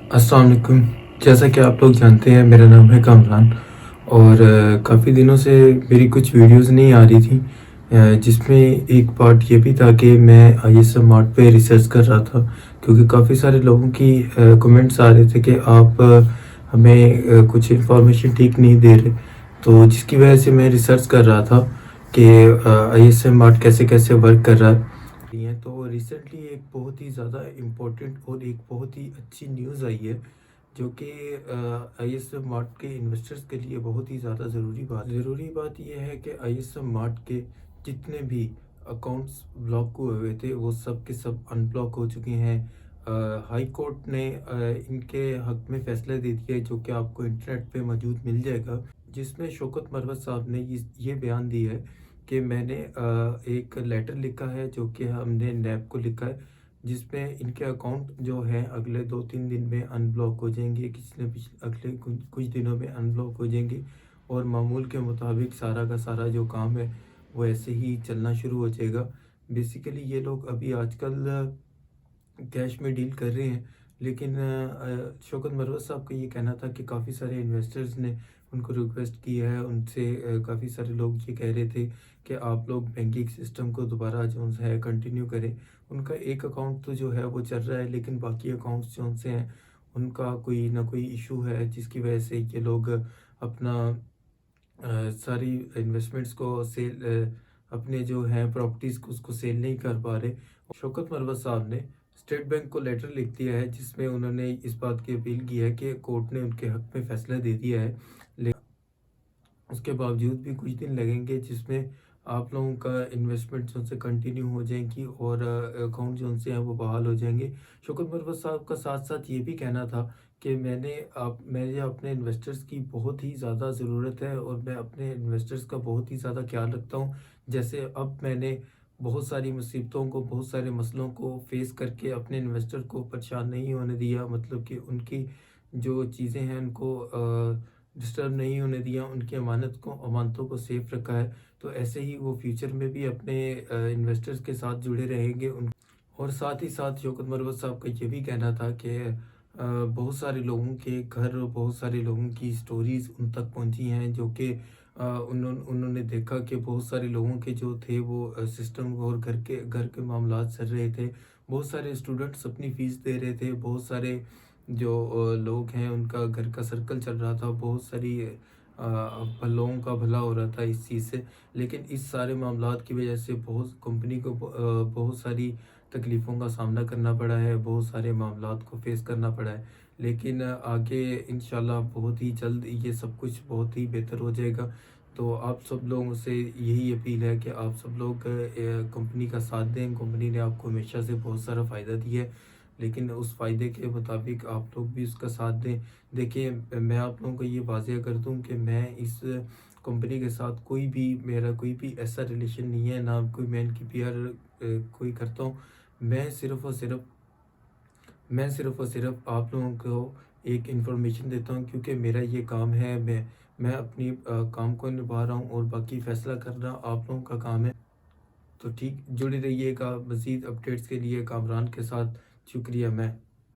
अस्सलाम वालेकुम। जैसा कि आप लोग जानते हैं, मेरा नाम है कामरान और काफ़ी दिनों से मेरी कुछ वीडियोस नहीं आ रही थी, जिसमें एक पार्ट ये भी था कि मैं आईएसएम मार्ट पे रिसर्च कर रहा था, क्योंकि काफ़ी सारे लोगों की कमेंट्स आ रहे थे कि आप हमें कुछ इन्फॉर्मेशन ठीक नहीं दे रहे। तो जिसकी वजह से मैं रिसर्च कर रहा था कि आईएसएम मार्ट कैसे कैसे वर्क कर रहा है। तो रिसेंटली एक बहुत ही ज़्यादा इम्पोर्टेंट और एक बहुत ही अच्छी न्यूज़ आई है, जो कि आईएसएम मार्ट के इन्वेस्टर्स के लिए बहुत ही ज़्यादा ज़रूरी बात यह है कि आईएसएम मार्ट के जितने भी अकाउंट्स ब्लॉक हुए हुए थे वो सब के सब अनब्लॉक हो चुके हैं। हाई कोर्ट ने इनके हक में फ़ैसला दे दिया है, जो कि आपको इंटरनेट पे मौजूद मिल जाएगा, जिसमें शौकत मरवत साहब ने ये बयान दिया है कि मैंने एक लेटर लिखा है, जो कि हमने नैब को लिखा है, जिसमें इनके अकाउंट जो हैं अगले 2-3 दिन में अनब्लॉक हो जाएंगे, किसी न अगले कुछ दिनों में अनब्लॉक हो जाएंगे और मामूल के मुताबिक सारा का सारा जो काम है वो ऐसे ही चलना शुरू हो जाएगा। बेसिकली ये लोग अभी आजकल कैश में डील कर रहे हैं, लेकिन शौकत मरवत साहब का ये कहना था कि काफ़ी सारे इन्वेस्टर्स ने उनको रिक्वेस्ट की है, उनसे काफ़ी सारे लोग ये कह रहे थे कि आप लोग बैंकिंग सिस्टम को दोबारा जो है कंटिन्यू करें। उनका एक अकाउंट तो जो है वो चल रहा है, लेकिन बाकी अकाउंट्स जो उनसे हैं उनका कोई ना कोई इशू है, जिसकी वजह से ये लोग अपना सारी इन्वेस्टमेंट्स को सेल अपने जो हैं प्रॉपर्टीज़ को उसको सेल नहीं कर पा रहे। शौकत मरवत साहब ने स्टेट बैंक को लेटर लिख दिया है, जिसमें उन्होंने इस बात की अपील की है कि कोर्ट ने उनके हक में फैसला दे दिया है, लेकिन उसके बावजूद भी कुछ दिन लगेंगे, जिसमें आप लोगों का इन्वेस्टमेंट जो से कंटिन्यू हो जाएंगी और अकाउंट जो उनसे हैं वो बहाल हो जाएंगे। शौकत मरवत साहब का साथ साथ ये भी कहना था कि मुझे अपने इन्वेस्टर्स की बहुत ही ज़्यादा ज़रूरत है और मैं अपने इन्वेस्टर्स का बहुत ही ज़्यादा ख्याल रखता हूँ। जैसे अब मैंने बहुत सारी मुसीबतों को, बहुत सारे मसलों को फेस करके अपने इन्वेस्टर को परेशान नहीं होने दिया, मतलब कि उनकी जो चीज़ें हैं उनको डिस्टर्ब नहीं होने दिया, उनकी अमानतों को सेफ रखा है। तो ऐसे ही वो फ्यूचर में भी अपने इन्वेस्टर्स के साथ जुड़े रहेंगे। उन और साथ ही साथ शौकत मरवत साहब का ये भी कहना था कि बहुत सारे लोगों के घर, बहुत सारे लोगों की स्टोरीज़ उन तक पहुंची हैं, जो कि उन्होंने देखा कि बहुत सारे लोगों के जो थे वो सिस्टम और घर के मामलात चल रहे थे। बहुत सारे स्टूडेंट्स अपनी फ़ीस दे रहे थे, बहुत सारे जो लोग हैं उनका घर का सर्कल चल रहा था, बहुत सारी लोगों का भला हो रहा था इस चीज़ से। लेकिन इस सारे मामलात की वजह से बहुत कंपनी को बहुत सारी तकलीफ़ों का सामना करना पड़ा है, बहुत सारे मामलात को फेस करना पड़ा है। लेकिन आगे इंशाल्लाह बहुत ही जल्द ये सब कुछ बहुत ही बेहतर हो जाएगा। तो आप सब लोगों से यही अपील है कि आप सब लोग कंपनी का साथ दें। कंपनी ने आपको हमेशा से बहुत सारा फ़ायदा दिया है, लेकिन उस फ़ायदे के मुताबिक आप लोग भी उसका साथ दें। देखिए, मैं आप लोगों को ये वाज़िया कर दूँ कि मैं इस कंपनी के साथ मेरा कोई भी ऐसा रिलेशन नहीं है, ना कोई मैं इनकी पीआर कोई करता हूँ। मैं सिर्फ़ और सिर्फ़ आप लोगों को एक इन्फॉर्मेशन देता हूँ, क्योंकि मेरा ये काम है। मैं अपनी काम को निभा रहा हूँ और बाकी फ़ैसला करना आप लोगों का काम है। तो ठीक जुड़े रहिएगा मज़ीद अपडेट्स के लिए कामरान के साथ। शुक्रिया। मैं